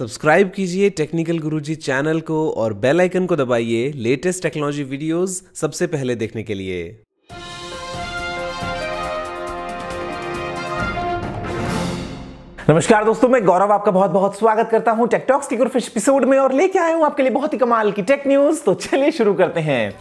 Subscribe कीजिए technical गुरुजी channel को और बेल आइकन को दबाइए लेटेस्ट टेक्नोलॉजी वीडियोस सबसे पहले देखने के लिए। नमस्कार दोस्तों, मैं गौरव आपका बहुत बहुत स्वागत करता हूं टेक टॉक्स के एक एपिसोड में और लेके आया हूं आपके लिए बहुत ही कमाल की टेक न्यूज। तो चलिए शुरू करते हैं।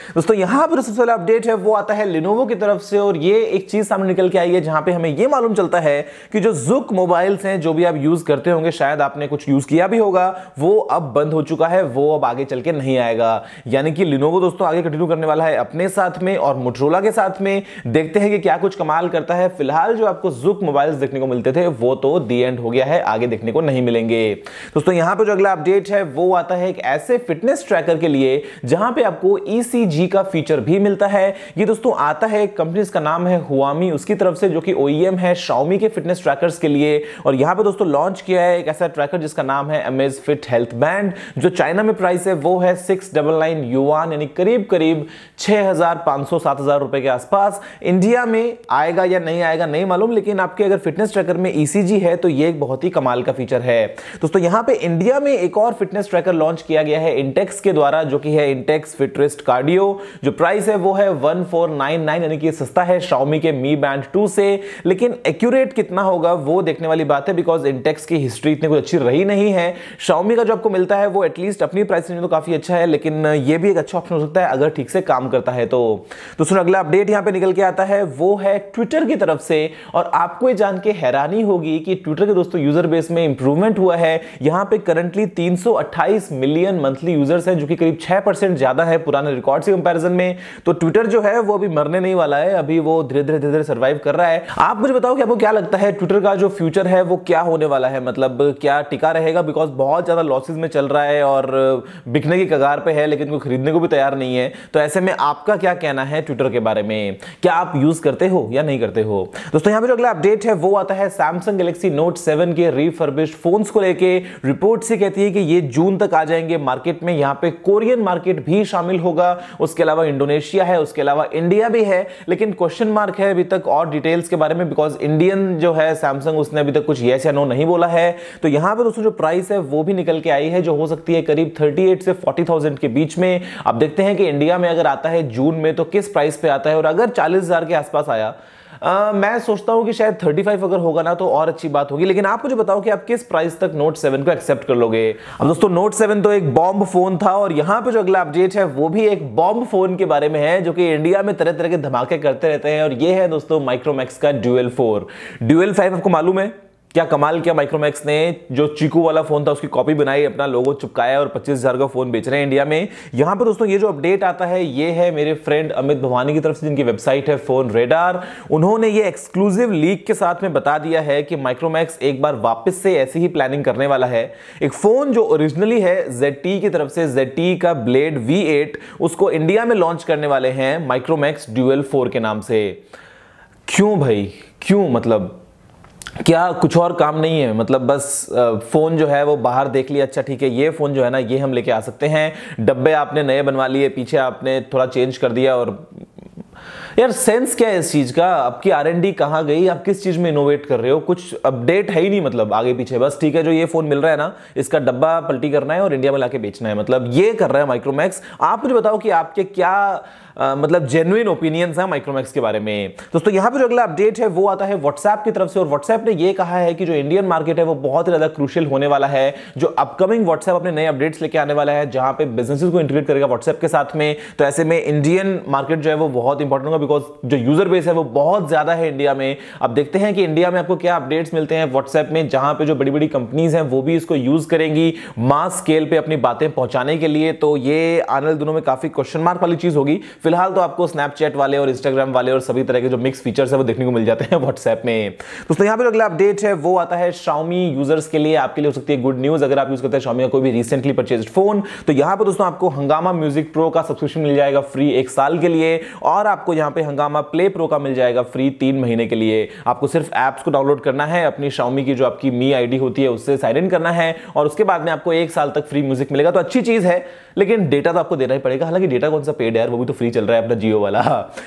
दोस्तों यहां पर सबसे पहला अपडेट है वो आता है Lenovo की तरफ से और ये एक चीज सामने निकल के आई है जहां पे हमें ये मालूम चलता है कि जो ZOOX मोबाइल्स हैं, जो भी आप यूज करते होंगे, शायद आपने कुछ यूज किया भी होगा, वो अब बंद हो चुका है, वो अब आगे चल के नहीं आएगा। यानी कि Lenovo दोस्तों आगे कंटिन्यू करने वाला है अपने साथ में और Motorola के साथ में। देखते हैं कि क्या कुछ कमाल करता है। फिलहाल जो आपको ZOOX मोबाइल्स देखने को मिलते थे वो तो दी एंड हो गया है, आगे देखने को नहीं मिलेंगे। दोस्तों यहां पर जो अगला अपडेट है वो आता है एक ऐसे फिटनेस ट्रैकर के लिए जहां पे आपको ECG का फीचर भी मिलता है। ये दोस्तों आता है, कंपनी का नाम है Huami, उसकी तरफ से, जो कि OEM है Xiaomi के फिटनेस ट्रैकर्स के लिए। और यहां पे दोस्तों लॉन्च किया है एक ऐसा ट्रैकर जिसका नाम है Amazfit Health Band। जो चाइना में प्राइस है वो है 699 युआन, यानी करीब करीब 6500-7000 रुपए के आसपास। इंडिया में आएगा या नहीं आएगा नहीं मालूम, लेकिन आपके अगर फिटनेस ट्रैकर में ECG है तो ये एक बहुत ही कमाल का फीचर है। दोस्तों यहां पे इंडिया में एक और फिटनेस ट्रैकर लॉन्च किया गया है इंटेक्स के द्वारा, जो कि है इंटेक्स फिटरेस्ट कार्डियो। जो प्राइस है वो है 1499, यानी कि सस्ता है Xiaomi के Mi Band 2 से। लेकिन एक्यूरेट कितना होगा वो देखने वाली बात है, बिकॉज इंटेक्स की हिस्ट्री इतनी कुछ अच्छी रही नहीं है। Xiaomi का जो आपको मिलता है वो एटलीस्ट अपनी प्राइस में तो काफी अच्छा है, लेकिन ये भी एक अच्छा ऑप्शन हो सकता है अगर ठीक से काम करता है तो। दोस्तों अगला अपडेट यहां पे निकल के आता है वो है ट्विटर की तरफ से। और आपको ये जान के हैरानी होगी कि ट्विटर के दोस्तों यूजर बेस में इंप्रूवमेंट हुआ है। यहां पे करंटली 328 मिलियन मंथली यूजर्स हैं, जो कि करीब 6% ज्यादा है पुराने रिकॉर्ड से कंपैरिजन में। तो ट्विटर जो है वो अभी मरने नहीं वाला है, अभी वो धीरे धीरे सर्वाइव कर रहा है। आप मुझे बताओ कि आपको क्या लगता है ट्विटर का जो फ्यूचर है वो क्या होने वाला है, मतलब क्या टिका रहेगा? बिकॉज बहुत ज्यादा लॉसेस में चल रहा है और बिकने की कगार पे है, लेकिन कोई खरीदने को भी तैयार नहीं है। तो ऐसे में आपका क्या कहना है ट्विटर के बारे में? क्या आप यूज करते हो या नहीं करते हो? दोस्तों यहां पे जो अगला अपडेट है वो आता है Samsung Galaxy Note 7 के रिफर्बिश्ड फोन्स को लेके। रिपोर्ट से कहती है कि ये जून तक आ जाएंगे मार्केट में। यहां पे कोरियन मार्केट भी शामिल होगा, उसके अलावा इंडोनेशिया है, उसके अलावा इंडिया भी है। लेकिन क्वेश्चन मार्क है अभी तक और डिटेल्स के बारे में, बिकॉज इंडियन जो है सैमसंग उसने अभी तक कुछ यस या नो नहीं बोला है। तो यहां पे दोस्तों जो प्राइस है वो भी निकल के आई है, जो हो सकती है करीब 38 से 40,000 के बीच में। अब देखते हैं कि इंडिया में अगर आता है जून में तो किस प्राइस पे आता है, और अगर 40,000 के आसपास आया, मैं सोचता हूं कि शायद 35 अगर होगा ना तो और अच्छी बात होगी। लेकिन आप मुझे बताओ कि आप किस प्राइस तक Note 7 को एक्सेप्ट कर लोगे। अब दोस्तों Note 7 तो एक बॉम्ब फोन था, और यहां पे जो अगला अपडेट है वो भी एक बॉम्ब फोन के बारे में है, जो कि इंडिया में तरह तरह के धमाके करते रहते हैं। और ये है दोस्तों माइक्रोमैक्स का Duel 4। Duel 5 आपको मालूम है क्या कमाल किया माइक्रोमैक्स ने? जो चीकू वाला फोन था उसकी कॉपी बनाई, अपना लोगो चिपकाया और 25,000 का फोन बेच रहे हैं इंडिया में। यहां पर दोस्तों ये जो अपडेट आता है ये है मेरे फ्रेंड अमित भवानी की तरफ से, जिनकी वेबसाइट है फोन रेडार। उन्होंने ये एक्सक्लूसिव लीक के साथ में बता दिया है कि माइक्रोमैक्स एक बार वापस से ऐसी ही प्लानिंग करने वाला है। एक फोन जो ओरिजिनली है ZTE की तरफ से, ZTE का ब्लेड V8, उसको इंडिया में लॉन्च करने वाले हैं माइक्रोमैक्स Duel 4 के नाम से। क्यों भाई, क्यों? मतलब क्या कुछ और काम नहीं है? मतलब बस फोन जो है वो बाहर देख लिया, अच्छा ठीक है ये फोन जो है ना ये हम लेके आ सकते हैं, डब्बे आपने नए बनवा लिए, पीछे आपने थोड़ा चेंज कर दिया। और यार सेंस क्या है इस चीज का? आपकी R&D कहां गई? आप किस चीज में इनोवेट कर रहे हो? कुछ अपडेट है ही नहीं, मतलब आगे पीछे। बस ठीक है जो ये फोन मिल रहा है ना, इसका डब्बा पलटी करना है और इंडिया में लाके बेचना है, मतलब ये कर रहा है माइक्रोमैक्स। आप मुझे बताओ कि आपके क्या मतलब जेन्युइन ओपिनियंस है माइक्रोमैक्स के बारे में। दोस्तों यहां पे जो अगला अपडेट है वो आता है WhatsApp की तरफ से, और WhatsApp ने ये कहा है कि जो इंडियन मार्केट है वो बहुत ही ज्यादा क्रूशियल होने वाला है। जो अपकमिंग WhatsApp अपने नए अपडेट्स लेके आने वाला है, जहां पे बिजनेसेस को इंटीग्रेट करेगा WhatsApp के साथ में। तो ऐसे में इंडियन मार्केट जो है वो बहुत इंपॉर्टेंट होगा, बिकॉज जो यूजर बेस है वो बहुत ज्यादा है इंडिया में। अब देखते हैं कि इंडिया में आपको क्या अपडेट्स मिलते हैं WhatsApp में, जहां पे जो बड़ी बड़ी कंपनीज हैं वो भी इसको यूज करेंगी मास स्केल पे अपनी बातें पहुंचाने के लिए। तो ये आने वाले दिनों में काफी क्वेश्चन मार्क वाली चीज होगी। फिलहाल तो आपको स्नैपचैट वाले और इंस्टाग्राम वाले और सभी तरह के जो मिक्स फीचर्स है वो देखने को मिल जाते हैं WhatsApp में। दोस्तों यहां पे अगला अपडेट है वो आता है Xiaomi यूजर्स के लिए। आपके लिए हो सकती है गुड न्यूज, अगर आप यूज करते हैं Xiaomi का कोई भी रिसेंटली परचेज्ड फोन। तो यहां पे दोस्तों आपको हंगामा म्यूजिक प्रो का सब्सक्रिप्शन मिल जाएगा फ्री 1 साल के लिए, और आपको यहां पे हंगामा प्ले प्रो का मिल जाएगा फ्री 3 महीने के लिए। आपको सिर्फ ऐप्स को डाउनलोड करना है, अपनी Xiaomi की जो आपकी मी आईडी होती है उससे साइन इन करना है और उसके बाद में आपको 1 साल तक फ्री म्यूजिक मिलेगा। तो अच्छी चीज है, लेकिन डेटा तो आपको देना ही पड़ेगा। हालांकि डेटा कौन सा पेड है यार, वो भी तो फ्री चल रहा है अपना जियो वाला।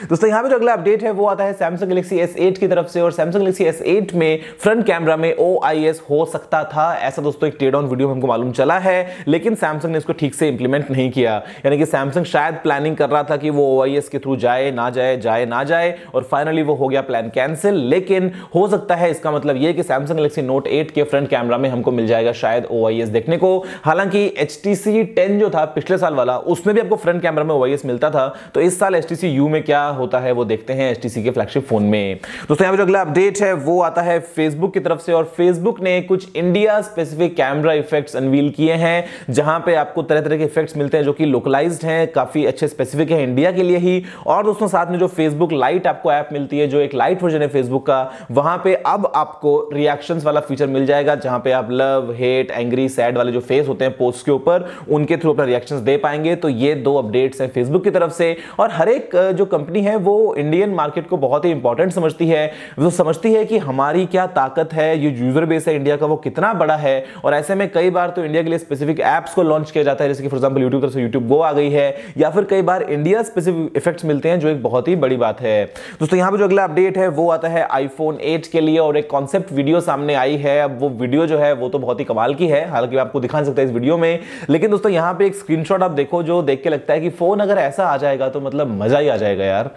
दोस्तों यहाँ पे जो अगला अपडेट है वो आता है Samsung Galaxy S8 की तरफ से, और Samsung Galaxy S8 में फ्रंट कैमरा में OIS हो सकता था, ऐसा दोस्तों एक टेड ऑन वीडियो में हमको मालूम चला है, लेकिन सैमसंग ने इसको ठीक से इंप्लीमेंट नहीं किया। यानी कि सैमसंग शायद प्लानिंग कर रहा था कि वो OIS के थ्रू जाए ना जाए, और फाइनली वो हो गया प्लान कैंसिल। लेकिन हो सकता है इसका मतलब ये कि Samsung Galaxy Note 8 के फ्रंट कैमरा में हमको मिल जाएगा शायद OIS देखने को। हालांकि HTC 10 जो था पिछले साल वाला, उसमें भी आपको फ्रंट कैमरा में OIS मिलता था। तो इस साल HTC U में क्या होता है वो देखते हैं HTC के फ्लैगशिप फोन में। दोस्तों यहाँ पे जो अगला अपडेट है वो आता है फेसबुक की तरफ से, और फेसबुक ने कुछ India specific camera effects unveil किए हैं, जहां पे आपको तरह तरह के इफेक्ट्स मिलते हैं जो कि लोकलाइज्ड हैं, काफी अच्छे स्पेसिफिक है इंडिया के लिए ही। और दोस्तों साथ में जो फेसबुक लाइट आपको ऐप मिलती है, जो एक लाइट वर्जन है फेसबुक का, वहां पे अब आपको रिएक्शंस वाला फीचर मिल जाएगा, जहां पे आप लव, हेट, एंग्री, सैड वाले जो फेस होते हैं पोस्ट के ऊपर, उनके थ्रू अपना रिएक्शंस दे पाएंगे। तो ये 2 अपडेट्स हैं फेसबुक की तरफ से। और हर एक जो कंपनी है वो इंडियन मार्केट को बहुत ही इंपॉर्टेंट समझती है, वो समझती है कि हमारी क्या ताकत है, ये यूजर बेस है इंडिया का वो कितना बड़ा है। और ऐसे में कई बार तो इंडिया के लिए स्पेसिफिक एप्स को लॉन्च किया जाता है, जैसे कि फॉर एग्जांपल यूट्यूब तरफ से यूट्यूब गो आ गई है, या फिर कई बार इंडिया स्पेसिफिक इफेक्ट्स मिलते हैं, जो एक बहुत ही बड़ी बात है। दोस्तों यहां पे जो अगला अपडेट है वो आता है iPhone 8 के लिए, और एक कॉन्सेप्ट वीडियो सामने आई है। अब वो वीडियो जो है वो तो बहुत ही कमाल की है, हालांकि मैं आपको दिखा सकता है इस वीडियो में, लेकिन दोस्तों यहां पे एक स्क्रीनशॉट आप देखो जो देख के लगता है कि फोन अगर ऐसा आ जाएगा तो मतलब मजा ही आ जाएगा यार।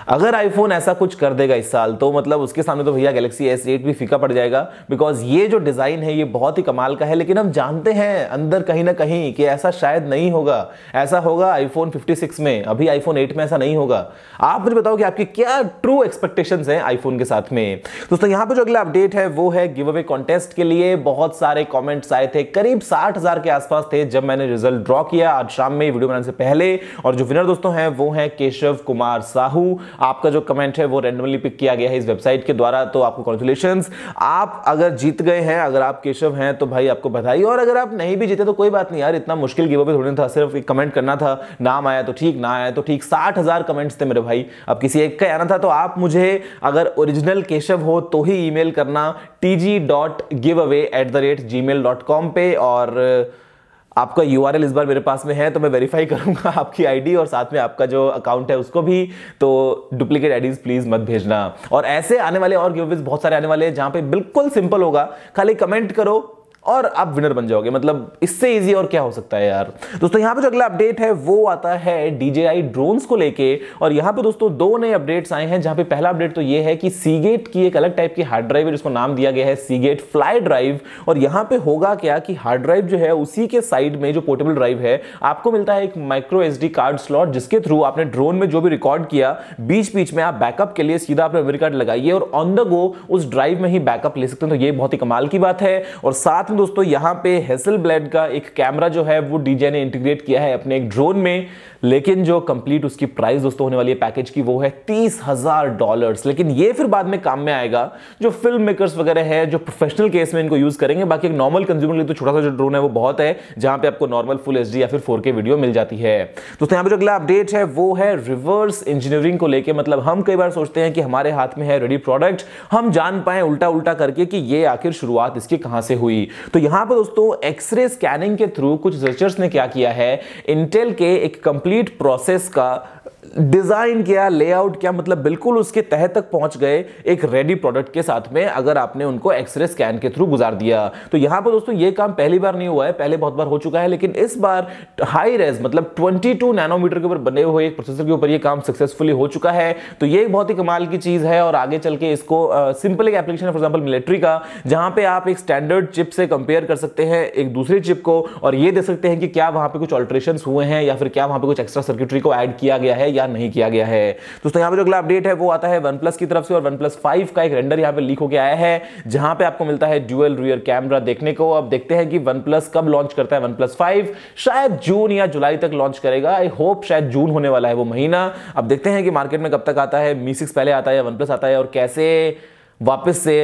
अगर आईफोन ऐसा कुछ कर देगा इस साल तो मतलब उसके सामने तो भैया गैलेक्सी S8 भी फीका पड़ जाएगा, बिकॉज ये जो डिजाइन है ये बहुत ही कमाल का है। लेकिन हम जानते हैं अंदर कहीं ना कहीं कि ऐसा शायद नहीं होगा, ऐसा होगा iPhone 56 में, अभी iPhone 8 में ऐसा नहीं होगा। आप मुझे बताओ कि आपकी क्या ट्रू एक्सपेक्टेशंस हैं आईफोन के साथ में। दोस्तों यहां पे जो अगला अपडेट है वो है गिव अवे कॉन्टेस्ट के लिए। बहुत सारे कमेंट्स आए थे, करीब 60,000 के आसपास थे जब मैंने रिजल्ट ड्रॉ किया आज शाम में वीडियो बनाने से पहले। और जो विनर दोस्तों हैं वो हैं केशव कुमार साहू। आपका जो कमेंट है वो रैंडमली पिक किया गया है इस वेबसाइट के द्वारा, तो आपको कांग्रेचुलेशंस। आप अगर जीत गए हैं, अगर आप केशव हैं तो भाई आपको बधाई, और अगर आप नहीं भी जीते तो कोई बात नहीं यार, इतना मुश्किल गिव अवे थोड़ी था, सिर्फ एक कमेंट करना था, नाम आया तो ठीक, ना आया तो ठीक। 60,000 कमेंट्स थे मेरे भाई, अब किसी एक का आना था। तो आप मुझे अगर ओरिजिनल केशव हो तो ही ईमेल करना tg.giveaway@gmail.com पे, और आपका URL इस बार मेरे पास में है तो मैं वेरीफाई करूंगा आपकी आईडी और साथ में आपका जो अकाउंट है उसको भी। तो डुप्लीकेट आईडीज प्लीज मत भेजना। और ऐसे आने वाले और गिवअवेज बहुत सारे आने वाले हैं जहां पे बिल्कुल सिंपल होगा, खाली कमेंट करो और आप विनर बन जाओगे। मतलब इससे इजी और क्या हो सकता है यार। दोस्तों यहां पे जो अगला अपडेट है वो आता है DJI ड्रोन्स को लेके, और यहां पे दोस्तों 2 नए अपडेट्स आए हैं। जहां पे पहला अपडेट तो ये है कि सीगेट की एक अलग टाइप की हार्ड ड्राइव है जिसको नाम दिया गया है सीगेट फ्लाई ड्राइव। और यहां पे होगा क्या कि हार्ड ड्राइव जो है उसी के साइड में जो पोर्टेबल ड्राइव है आपको मिलता है एक माइक्रो SD कार्ड स्लॉट, जिसके थ्रू आपने ड्रोन में जो भी रिकॉर्ड किया बीच बीच में आप बैकअप के लिए सीधा अपना मेमोरी कार्ड लगाइए और ऑन द गो उस ड्राइव में ही बैकअप ले सकते हैं। तो ये बहुत ही कमाल की बात है। और साथ में दोस्तों यहां पे हैसेलब्लेड का एक कैमरा जो है वो DJI ने इंटीग्रेट किया है अपने एक ड्रोन में, लेकिन जो कंप्लीट उसकी प्राइस दोस्तों होने वाली है पैकेज की वो है $30,000। लेकिन ये फिर बाद में काम में आएगा जो फिल्म मेकर्स वगैरह है, जो प्रोफेशनल केस में इनको यूज करेंगे। बाकी एक नॉर्मल कंज्यूमर के लिए तो छोटा सा जो ड्रोन है वो बहुत है, जहां पे आपको नॉर्मल फुल HD या फिर 4K वीडियो मिल जाती है। दोस्तों यहां पे जो अगला अपडेट है वो है रिवर्स इंजीनियरिंग को लेके। मतलब हम कई बार सोचते हैं कि हमारे हाथ में है रेडी प्रोडक्ट, हम जान पाए उल्टा उल्टा करके कि ये आखिर शुरुआत इसकी कहां से हुई। तो यहां पर दोस्तों एक्सरे स्कैनिंग के थ्रू कुछ रिसर्चर्स ने क्या किया है, इंटेल के एक कंप्लीट प्रोसेस का डिजाइन किया, लेआउट किया, मतलब बिल्कुल उसके तह तक पहुंच गए एक रेडी प्रोडक्ट के साथ में, अगर आपने उनको एक्सरे स्कैन के थ्रू गुजार दिया। तो यहां पर दोस्तों ये काम पहली बार नहीं हुआ है, पहले बहुत बार हो चुका है, लेकिन इस बार हाई रेज मतलब 22 नैनोमीटर के ऊपर बने हुए एक प्रोसेसर के ऊपर ये काम सक्सेसफुली हो चुका है। तो ये बहुत ही कमाल की चीज है। और आगे चल के इसको सिंपल एक एप्लीकेशन है फॉर एग्जांपल मिलिट्री का, जहां पे आप एक स्टैंडर्ड चिप से कंपेयर कर सकते हैं एक दूसरी चिप को और ये देख सकते हैं कि क्या वहां पे कुछ ऑल्टरेशंस हुए हैं या फिर क्या वहां पे कुछ एक्स्ट्रा सर्किटरी को ऐड किया गया है या नहीं किया गया है। दोस्तों यहां पे जो अगला अपडेट है वो आता है OnePlus की तरफ से, और OnePlus 5 का एक रेंडर यहां पे लीक होके आया है, जहां पे आपको मिलता है ड्यूअल रियर कैमरा देखने को। अब देखते हैं कि OnePlus कब लॉन्च करता है OnePlus 5, शायद जून या जुलाई तक लॉन्च करेगा। आई होप शायद जून होने वाला है वो महीना। अब देखते हैं कि मार्केट में कब तक आता है, Mi 6 पहले आता है या OnePlus आता है और कैसे वापस से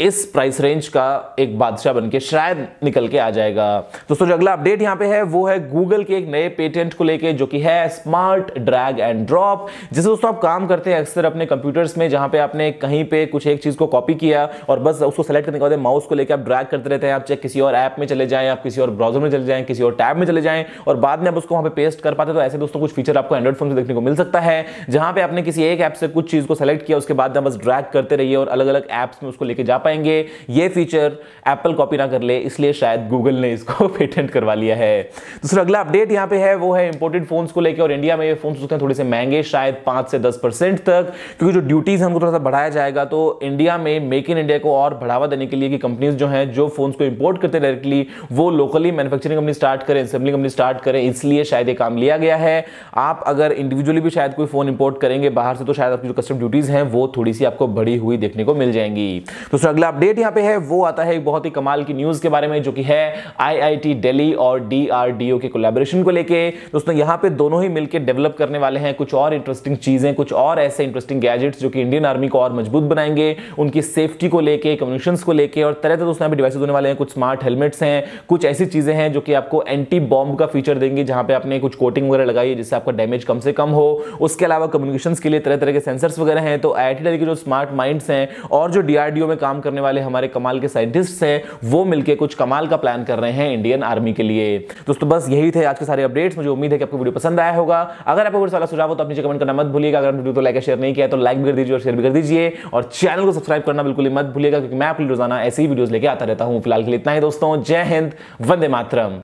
इस प्राइस रेंज का एक बादशाह बनके शायद निकल के आ जाएगा। दोस्तों जो अगला अपडेट यहां पे है वो है गूगल के एक नए पेटेंट को लेके, जो कि है स्मार्ट ड्रैग एंड ड्रॉप। जैसे दोस्तों आप काम करते हैं अक्सर अपने कंप्यूटर्स में, जहां पे आपने कहीं पे कुछ एक चीज को कॉपी किया और बस उसको सेलेक्ट करने के बाद माउस को लेकर आप ड्रैग करते रहते हैं। आप चाहे किसी और ऐप में चले जाएं, आप किसी और ब्राउजर में चले जाएं, किसी और टैब में चले जाएं और बाद में आप उसको वहां पे पेस्ट कर पाते। तो ऐसे दोस्तों कुछ फीचर आपको एंड्रॉइड फोन से देखने को मिल सकता है, जहां पे आपने किसी एक ऐप से कुछ चीज को सेलेक्ट किया, उसके बाद बस ड्रैग करते रहिए और अलग अलग ऐप्स में उसको लेके जा पाएंगे। ये फीचर एप्पल कॉपी ना कर ले, इसलिए शायद गूगल ने इसको पेटेंट करवा लिया है। दूसरा अगला अपडेट यहां पे है वो है इंपोर्टेड फोन्स को लेकर। और इंडिया में ये फोन होते हैं थोड़े से महंगे, शायद 5 से 10% तक, क्योंकि जो ड्यूटीज है उनको थोड़ा सा बढ़ाया जाएगा। तो इंडिया में मेक इन इंडिया को और बढ़ावा देने के लिए कि कंपनीज जो हैं जो फोन्स को इंपोर्ट करते हैं डायरेक्टली, वो लोकली मैन्युफैक्चरिंग कंपनी स्टार्ट करें, असेंबली कंपनी स्टार्ट करें, इसलिए शायद ये काम लिया गया है। आप अगर इंडिविजुअली भी शायद कोई फोन इंपोर्ट करेंगे बाहर से, तो शायद आपकी जो कस्टम ड्यूटीज हैं वो थोड़ी सी आपको बढ़ी हुई देखने को मिल जाएंगी। तो अगला अपडेट यहां पे है वो आता है एक बहुत ही कमाल की न्यूज के बारे में, जो कि है आईआईटी दिल्ली और डीआरडीओ के कोलैबोरेशन को लेके। दोस्तों यहां पे दोनों ही मिलकर डेवलप करने वाले हैं कुछ और इंटरेस्टिंग चीजें, कुछ और ऐसे इंटरेस्टिंग गैजेट्स जो कि इंडियन आर्मी को और मजबूत बनाएंगे, उनकी सेफ्टी को लेके, कम्युनिकेशंस को लेके, और तरह तरह दोस्तों यहाँ पे डिवाइसेस होने वाले हैं। कुछ स्मार्ट हेलमेट्स हैं, कुछ ऐसी चीजें हैं जो कि आपको एंटी बॉम्ब का फीचर देंगी, जहां पे आपने कुछ कोटिंग वगैरह लगाई है जिससे आपका डैमेज कम से कम हो। उसके अलावा कम्युनिकेशंस के लिए तरह तरह के सेंसर्स वगैरह हैं। तो आईआईटी दिल्ली के जो स्मार्ट माइंड्स हैं और जो डीआरडीओ में काम करने वाले हमारे कमाल के साइंटिस्ट्स हैं, वो मिलकर कुछ कमाल का प्लान कर रहे हैं इंडियन आर्मी के लिए। दोस्तों बस यही थे आज के सारे अपडेट्स। मुझे उम्मीद है कि आपको वीडियो पसंद आया होगा। अगर आपको कोई सवाल सुझाव हो तो आप नीचे कमेंट करना मत भूलिएगा। अगर वीडियो तो लाइक शेयर नहीं किया तो लाइक भी कर दीजिए और शेयर भी कर दीजिए, और चैनल को सब्सक्राइब करना बिल्कुल ही मत भूलिएगा, क्योंकि मैं अपनी रोजाना ऐसी ही वीडियोस लेके आता रहता हूं। फिलहाल के लिए इतना ही दोस्तों, जय हिंद, वंदे मातरम।